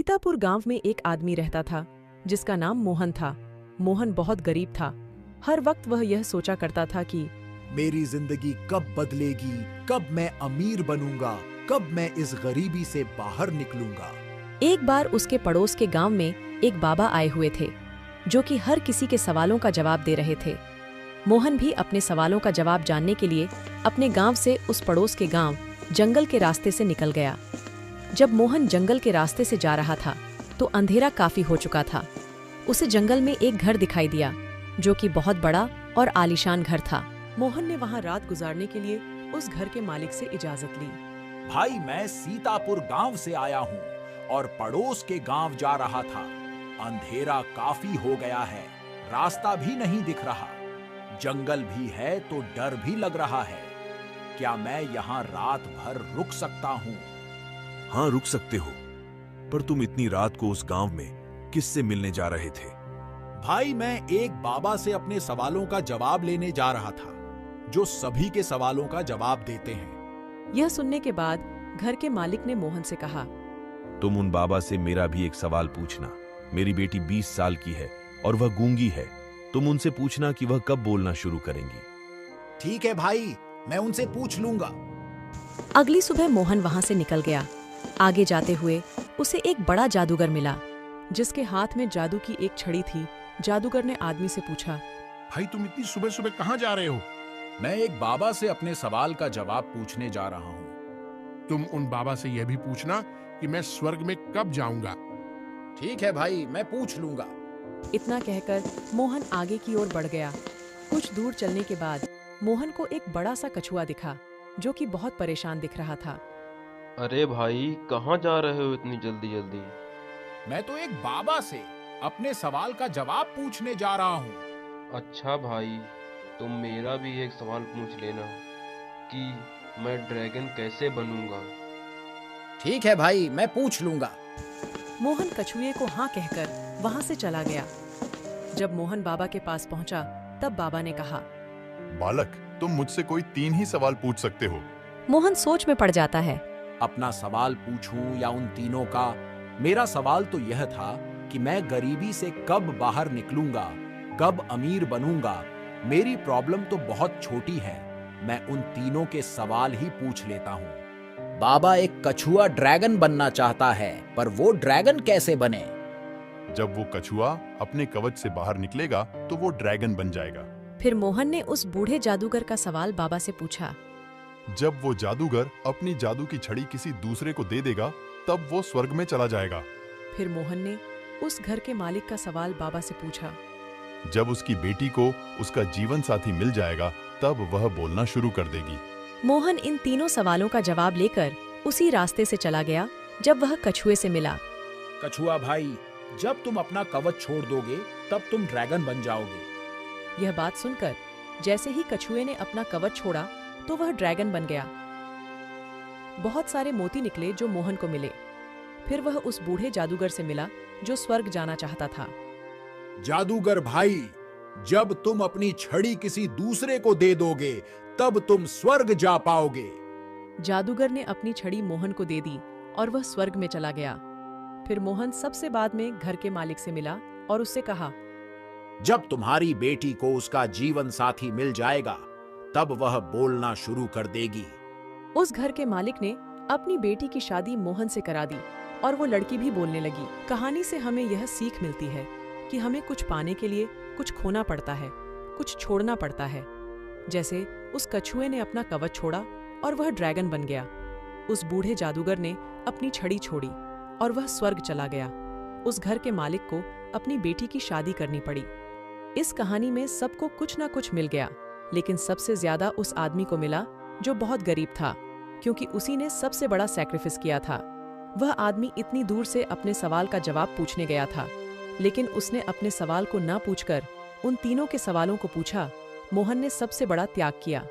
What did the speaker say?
सीतापुर गांव में एक आदमी रहता था जिसका नाम मोहन था। मोहन बहुत गरीब था। हर वक्त वह यह सोचा करता था कि मेरी जिंदगी कब बदलेगी, कब मैं अमीर बनूंगा, कब मैं इस गरीबी से बाहर निकलूंगा। एक बार उसके पड़ोस के गांव में एक बाबा आए हुए थे जो कि हर किसी के सवालों का जवाब दे रहे थे। मोहन भी अपने सवालों का जवाब जानने के लिए अपने गांव से उस पड़ोस के गांव जंगल के रास्ते से निकल गया। जब मोहन जंगल के रास्ते से जा रहा था तो अंधेरा काफी हो चुका था। उसे जंगल में एक घर दिखाई दिया जो कि बहुत बड़ा और आलीशान घर था। मोहन ने वहां रात गुजारने के लिए उस घर के मालिक से इजाजत ली। भाई, मैं सीतापुर गांव से आया हूँ और पड़ोस के गांव जा रहा था। अंधेरा काफी हो गया है, रास्ता भी नहीं दिख रहा, जंगल भी है तो डर भी लग रहा है। क्या मैं यहाँ रात भर रुक सकता हूँ? हाँ, रुक सकते हो, पर तुम इतनी रात को उस गांव में किससे मिलने जा रहे थे? भाई, मैं एक बाबा से अपने सवालों का जवाब लेने जा रहा था जो सभी के सवालों का जवाब देते हैं। यह सुनने के बाद घर के मालिक ने मोहन से कहा, तुम उन बाबा से मेरा भी एक सवाल पूछना। मेरी बेटी 20 साल की है और वह गूंगी है। तुम उनसे पूछना कि वह कब बोलना शुरू करेंगी। ठीक है भाई, मैं उनसे पूछ लूंगा। अगली सुबह मोहन वहां से निकल गया। आगे जाते हुए उसे एक बड़ा जादूगर मिला जिसके हाथ में जादू की एक छड़ी थी। जादूगर ने आदमी से पूछा, भाई, तुम इतनी सुबह सुबह कहाँ जा रहे हो? मैं एक बाबा से अपने सवाल का जवाब पूछने जा रहा हूँ। तुम उन बाबा से यह भी पूछना कि मैं स्वर्ग में कब जाऊंगा। ठीक है भाई, मैं पूछ लूंगा। इतना कहकर मोहन आगे की ओर बढ़ गया। कुछ दूर चलने के बाद मोहन को एक बड़ा सा कछुआ दिखा जो कि बहुत परेशान दिख रहा था। अरे भाई, कहाँ जा रहे हो इतनी जल्दी जल्दी? मैं तो एक बाबा से अपने सवाल का जवाब पूछने जा रहा हूँ। अच्छा भाई, तुम मेरा भी एक सवाल पूछ लेना कि मैं ड्रैगन कैसे बनूंगा। ठीक है भाई, मैं पूछ लूंगा। मोहन कछुए को हाँ कहकर वहां से चला गया। जब मोहन बाबा के पास पहुंचा तब बाबा ने कहा, बालक, तुम मुझसे कोई 3 ही सवाल पूछ सकते हो। मोहन सोच में पड़ जाता है। अपना सवाल पूछूं या उन तीनों का? मेरा सवाल तो यह था कि मैं गरीबी से कब बाहर निकलूंगा, कब अमीर बनूंगा। मेरी प्रॉब्लम तो बहुत छोटी है, मैं उन तीनों के सवाल ही पूछ लेता हूँ। बाबा, एक कछुआ ड्रैगन बनना चाहता है, पर वो ड्रैगन कैसे बने? जब वो कछुआ अपने कवच से बाहर निकलेगा तो वो ड्रैगन बन जाएगा। फिर मोहन ने उस बूढ़े जादूगर का सवाल बाबा से पूछा। जब वो जादूगर अपनी जादू की छड़ी किसी दूसरे को दे देगा तब वो स्वर्ग में चला जाएगा। फिर मोहन ने उस घर के मालिक का सवाल बाबा से पूछा। जब उसकी बेटी को उसका जीवन साथी मिल जाएगा तब वह बोलना शुरू कर देगी। मोहन इन तीनों सवालों का जवाब लेकर उसी रास्ते से चला गया जब वह कछुए से मिला। कछुआ भाई, जब तुम अपना कवच छोड़ दोगे तब तुम ड्रैगन बन जाओगे। यह बात सुनकर जैसे ही कछुए ने अपना कवच छोड़ा तो वह ड्रैगन बन गया। बहुत सारे मोती निकले जो मोहन को मिले। फिर वह उस बूढ़े जादूगर से मिला जो स्वर्ग जाना चाहता था। जादूगर भाई, जब तुम अपनी छड़ी किसी दूसरे को दे दोगे तब तुम स्वर्ग जा पाओगे। जादूगर ने अपनी छड़ी मोहन को दे दी और वह स्वर्ग में चला गया। फिर मोहन सबसे बाद में घर के मालिक से मिला और उससे कहा, जब तुम्हारी बेटी को उसका जीवन साथी मिल जाएगा तब वह बोलना शुरू कर देगी। उस घर के मालिक ने अपनी बेटी की शादी मोहन से करा दी और वो लड़की भी बोलने लगी। कहानी से हमें यह सीख मिलती है कि हमें कुछ पाने के लिए कुछ खोना पड़ता है, कुछ छोड़ना पड़ता है। जैसे उस कछुए ने अपना कवच छोड़ा और वह ड्रैगन बन गया। उस बूढ़े जादूगर ने अपनी छड़ी छोड़ी और वह स्वर्ग चला गया। उस घर के मालिक को अपनी बेटी की शादी करनी पड़ी। इस कहानी में सबको कुछ ना कुछ मिल गया, लेकिन सबसे ज्यादा उस आदमी को मिला जो बहुत गरीब था, क्योंकि उसी ने सबसे बड़ा सैक्रिफिस किया था। वह आदमी इतनी दूर से अपने सवाल का जवाब पूछने गया था, लेकिन उसने अपने सवाल को ना पूछकर उन तीनों के सवालों को पूछा। मोहन ने सबसे बड़ा त्याग किया।